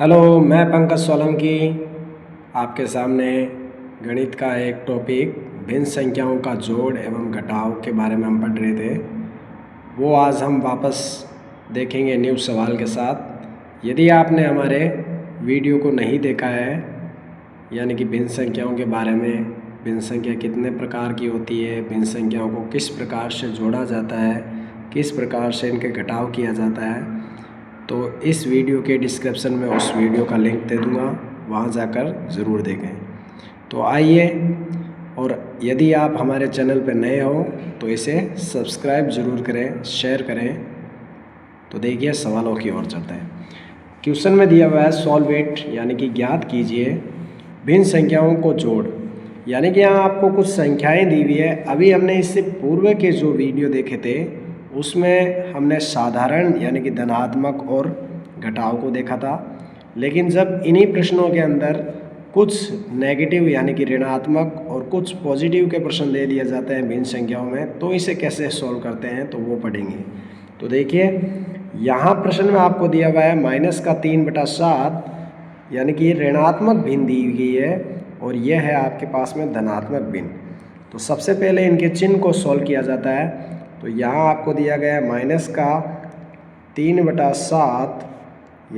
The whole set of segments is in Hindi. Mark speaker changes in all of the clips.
Speaker 1: हेलो, मैं पंकज सोलंकी आपके सामने गणित का एक टॉपिक भिन्न संख्याओं का जोड़ एवं घटाव के बारे में हम पढ़ रहे थे। वो आज हम वापस देखेंगे न्यू सवाल के साथ। यदि आपने हमारे वीडियो को नहीं देखा है, यानी कि भिन्न संख्याओं के बारे में, भिन्न संख्या कितने प्रकार की होती है, भिन्न संख्याओं को किस प्रकार से जोड़ा जाता है, किस प्रकार से इनके घटाव किया जाता है, तो इस वीडियो के डिस्क्रिप्शन में उस वीडियो का लिंक दे दूँगा, वहाँ जाकर ज़रूर देखें। तो आइए, और यदि आप हमारे चैनल पर नए हो तो इसे सब्सक्राइब ज़रूर करें, शेयर करें। तो देखिए सवालों की ओर चलते हैं। क्वेश्चन में दिया हुआ है सॉल्व इट, यानी कि ज्ञात कीजिए भिन्न संख्याओं को जोड़। यानी कि यहाँ आपको कुछ संख्याएं दी हुई है। अभी हमने इससे पूर्व के जो वीडियो देखे थे उसमें हमने साधारण यानी कि धनात्मक और घटाव को देखा था, लेकिन जब इन्हीं प्रश्नों के अंदर कुछ नेगेटिव यानी कि ऋणात्मक और कुछ पॉजिटिव के प्रश्न दे दिए जाते हैं भिन्न संख्याओं में, तो इसे कैसे सॉल्व करते हैं तो वो पढ़ेंगे। तो देखिए यहाँ प्रश्न में आपको दिया हुआ है -3/7, यानी कि ऋणात्मक भिन्न दी गई है और यह है आपके पास में धनात्मक भिन्न। तो सबसे पहले इनके चिन्ह को सॉल्व किया जाता है। तो यहाँ आपको दिया गया है -3/7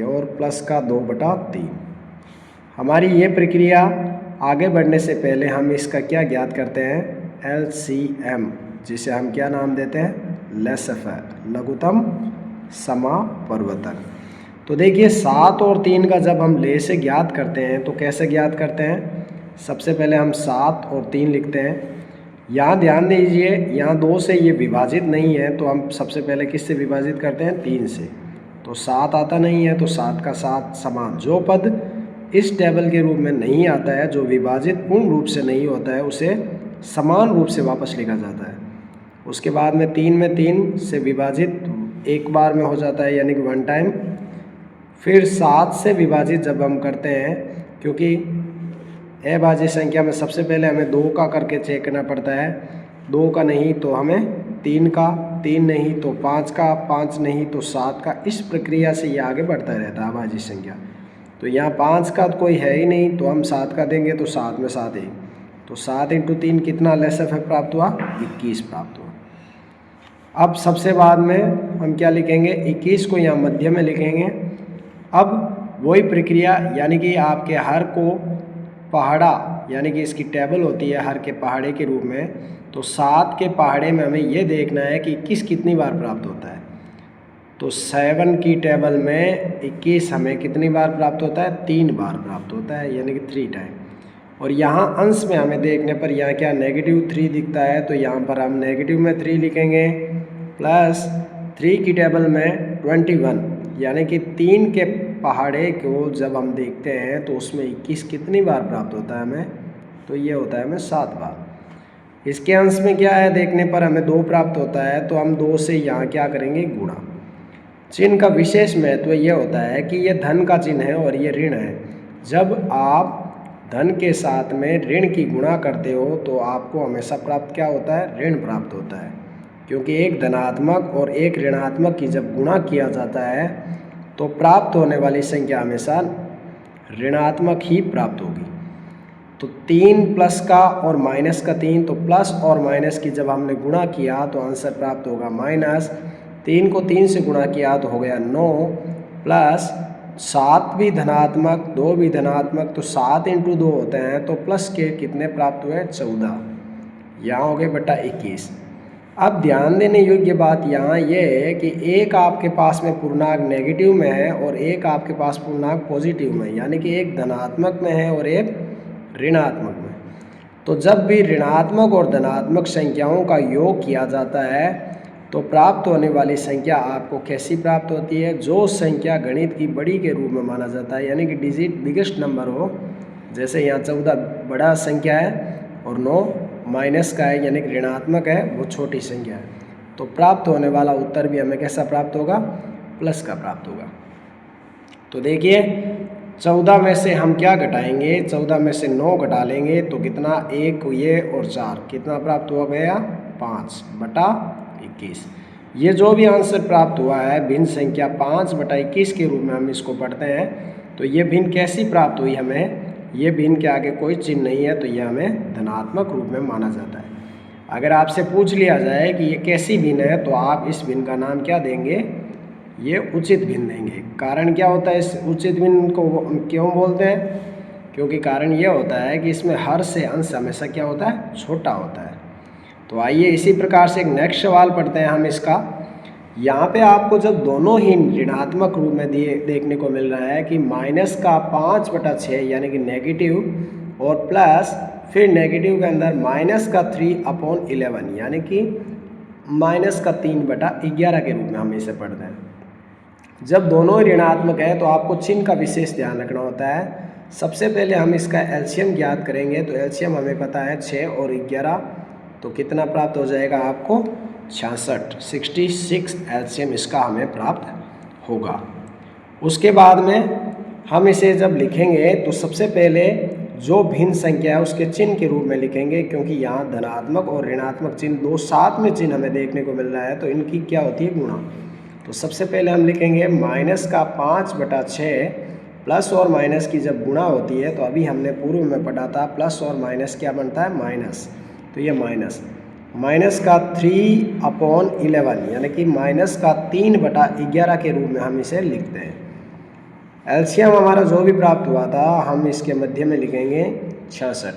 Speaker 1: और +2/3। हमारी ये प्रक्रिया आगे बढ़ने से पहले हम इसका क्या ज्ञात करते हैं, LCM, जिसे हम क्या नाम देते हैं, लेसफर, लघुत्तम समापवर्तक। तो देखिए 7 और 3 का जब हम ले से ज्ञात करते हैं तो कैसे ज्ञात करते हैं। सबसे पहले हम 7 और 3 लिखते हैं। यहाँ ध्यान दीजिए, यहाँ 2 से ये विभाजित नहीं है, तो हम सबसे पहले किससे विभाजित करते हैं, 3 से। तो 7 आता नहीं है, तो 7 का 7 समान। जो पद इस टेबल के रूप में नहीं आता है, जो विभाजित पूर्ण रूप से नहीं होता है, उसे समान रूप से वापस लिखा जाता है। उसके बाद में 3 से विभाजित एक बार में हो जाता है, यानी कि 1 टाइम। फिर 7 से विभाजित जब हम करते हैं, क्योंकि अभाज्य संख्या में सबसे पहले हमें 2 का करके चेक करना पड़ता है। 2 का नहीं तो हमें 3 का, 3 नहीं तो 5 का, 5 नहीं तो 7 का। इस प्रक्रिया से ये आगे बढ़ता रहता है अभाज्य संख्या। तो यहाँ 5 का कोई है ही नहीं, तो हम 7 का देंगे, तो 7 में 7 है, तो 7 × 3 कितना लेसफर प्राप्त हुआ, 21 प्राप्त हुआ। अब सबसे बाद में हम क्या लिखेंगे, 21 को यहाँ मध्य में लिखेंगे। अब वही प्रक्रिया, यानी कि आपके हर को पहाड़ा, यानी कि इसकी टेबल होती है हर के पहाड़े के रूप में। तो 7 के पहाड़े में हमें ये देखना है कि 21 कितनी बार प्राप्त होता है। तो 7 की टेबल में 21 हमें कितनी बार प्राप्त होता है, 3 बार प्राप्त होता है, यानी कि 3 टाइम। और यहाँ अंश में हमें देखने पर यहाँ क्या -3 दिखता है, तो यहाँ पर हम नेगेटिव में 3 लिखेंगे, प्लस 3 की टेबल में 21, यानी कि 3 के पहाड़े को जब हम देखते हैं तो उसमें 21 कितनी बार प्राप्त होता है हमें, तो ये होता है हमें 7 बार। इसके अंश में क्या है, देखने पर हमें 2 प्राप्त होता है, तो हम 2 से यहाँ क्या करेंगे, गुणा। चिन्ह का विशेष महत्व यह होता है कि यह धन का चिन्ह है और ये ऋण है। जब आप धन के साथ में ऋण की गुणा करते हो तो आपको हमेशा प्राप्त क्या होता है, ऋण प्राप्त होता है, क्योंकि एक धनात्मक और एक ऋणात्मक की जब गुणा किया जाता है तो प्राप्त होने वाली संख्या हमेशा ऋणात्मक ही प्राप्त होगी। तो 3 प्लस का और माइनस का 3, तो प्लस और माइनस की जब हमने गुणा किया तो आंसर प्राप्त होगा माइनस। 3 को 3 से गुणा किया तो हो गया 9, प्लस 7 भी धनात्मक, 2 भी धनात्मक, तो 7 × 2 होते हैं, तो प्लस के कितने प्राप्त हुए, 14। यहाँ हो गए बटा 21। अब ध्यान देने योग्य बात यहाँ ये है कि एक आपके पास में पूर्णांक नेगेटिव में है और एक आपके पास पूर्णांक पॉजिटिव में है, यानी कि एक धनात्मक में है और एक ऋणात्मक में। तो जब भी ऋणात्मक और धनात्मक संख्याओं का योग किया जाता है तो प्राप्त होने वाली संख्या आपको कैसी प्राप्त होती है, जो संख्या गणित की बड़ी के रूप में माना जाता है, यानी कि डिजिट बिगेस्ट नंबर हो। जैसे यहाँ 14 बड़ा संख्या है और 9 माइनस का है, यानी कि ऋणात्मक है, वो छोटी संख्या है। तो प्राप्त होने वाला उत्तर भी हमें कैसा प्राप्त होगा, प्लस का प्राप्त होगा। तो देखिए 14 में से हम क्या घटाएंगे, 14 में से 9 घटा लेंगे तो कितना, 1 ये और 4 कितना प्राप्त हो गया, 5/21। ये जो भी आंसर प्राप्त हुआ है भिन्न संख्या 5/21 के रूप में हम इसको पढ़ते हैं। तो ये भिन्न कैसी प्राप्त हुई हमें, ये भिन्न के आगे कोई चिन्ह नहीं है तो ये हमें धनात्मक रूप में माना जाता है। अगर आपसे पूछ लिया जाए कि ये कैसी भिन्न है तो आप इस भिन्न का नाम क्या देंगे, ये उचित भिन्न देंगे। कारण क्या होता है इस उचित भिन्न को क्यों बोलते हैं, क्योंकि कारण ये होता है कि इसमें हर से अंश हमेशा क्या होता है, छोटा होता है। तो आइए इसी प्रकार से एक नेक्स्ट सवाल पढ़ते हैं हम इसका। यहाँ पे आपको जब दोनों ही ऋणात्मक रूप में देखने को मिल रहा है कि -5/6 यानी कि नेगेटिव और प्लस फिर नेगेटिव के अंदर -3/11 यानी कि -3/11 के रूप में हम इसे पढ़ते हैं। जब दोनों ऋणात्मक है तो आपको चिन्ह का विशेष ध्यान रखना होता है। सबसे पहले हम इसका एलसीएम ज्ञात करेंगे। तो एलसीएम हमें पता है 6 और 11, तो कितना प्राप्त हो जाएगा आपको 66 एलसीएम इसका हमें प्राप्त होगा। उसके बाद में हम इसे जब लिखेंगे तो सबसे पहले जो भिन्न संख्या है उसके चिन्ह के रूप में लिखेंगे, क्योंकि यहाँ धनात्मक और ऋणात्मक चिन्ह दो साथ में चिन्ह हमें देखने को मिल रहा है तो इनकी क्या होती है, गुणा। तो सबसे पहले हम लिखेंगे -5/6 प्लस और माइनस की जब गुणा होती है तो अभी हमने पूर्व में पढ़ा था प्लस और माइनस क्या बनता है, माइनस। तो ये -3/11 यानी कि -3/11 के रूप में हम इसे लिखते हैं। एलसीएम हमारा जो भी प्राप्त हुआ था हम इसके मध्य में लिखेंगे 66।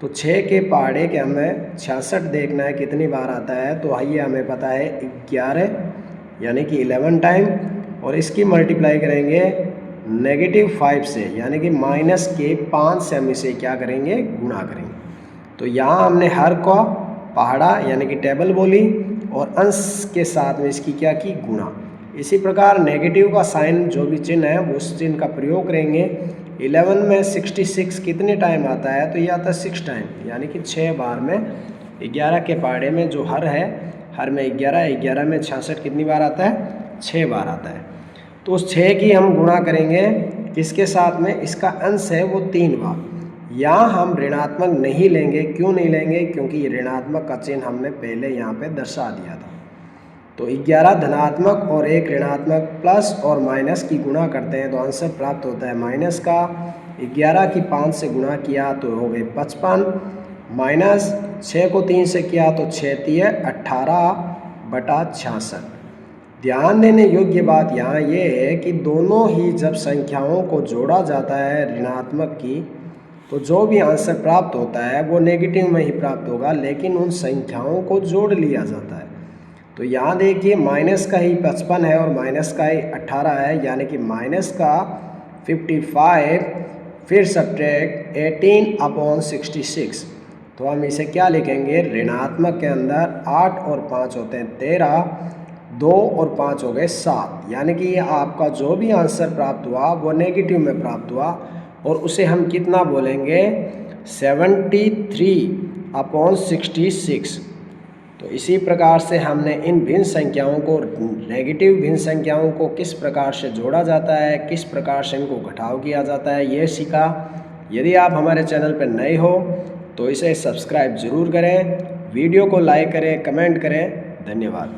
Speaker 1: तो 6 के पहाड़े के हमें 66 देखना है कितनी बार आता है, तो आइए हमें पता है 11 यानी कि 11 टाइम, और इसकी मल्टीप्लाई करेंगे -5 से यानी कि -5 से हम इसे क्या करेंगे, गुणा करेंगे। तो यहाँ हमने हर को पहाड़ा यानी कि टेबल बोली और अंश के साथ में इसकी क्या की, गुणा। इसी प्रकार नेगेटिव का साइन जो भी चिन्ह है उस चिन्ह का प्रयोग करेंगे। 11 में 66 कितने टाइम आता है, तो ये आता है 6 टाइम यानी कि 6 बार में। 11 के पहाड़े में जो हर है, हर में 11 में 66 कितनी बार आता है, 6 बार आता है। तो उस 6 की हम गुणा करेंगे किसके साथ में, इसका अंश है वो 3 बार। यहाँ हम ऋणात्मक नहीं लेंगे, क्यों नहीं लेंगे, क्योंकि ये ऋणात्मक का चिन्ह हमने पहले यहाँ पे दर्शा दिया था। तो 11 धनात्मक और 1 ऋणात्मक प्लस और माइनस की गुणा करते हैं तो आंसर प्राप्त होता है माइनस का। 11 की 5 से गुणा किया तो हो गए 55, माइनस 6 को 3 से किया तो 6 × 18/66। ध्यान देने योग्य बात यहाँ ये है कि दोनों ही जब संख्याओं को जोड़ा जाता है ऋणात्मक की, तो जो भी आंसर प्राप्त होता है वो नेगेटिव में ही प्राप्त होगा, लेकिन उन संख्याओं को जोड़ लिया जाता है। तो यहाँ देखिए माइनस का ही 55 है और माइनस का ही 18 है, यानी कि माइनस का 55 फिर सब्ट्रैक्ट 18/66। तो हम इसे क्या लिखेंगे, ऋणात्मक के अंदर 8 और 5 होते हैं 13, 2 और 5 हो गए 7, यानी कि ये आपका जो भी आंसर प्राप्त हुआ वो नेगेटिव में प्राप्त हुआ, और उसे हम कितना बोलेंगे, 73/66। तो इसी प्रकार से हमने इन भिन्न संख्याओं को, नेगेटिव भिन्न संख्याओं को किस प्रकार से जोड़ा जाता है, किस प्रकार से इनको घटाव किया जाता है, ये सीखा। यदि आप हमारे चैनल पर नए हो तो इसे सब्सक्राइब ज़रूर करें, वीडियो को लाइक करें, कमेंट करें। धन्यवाद।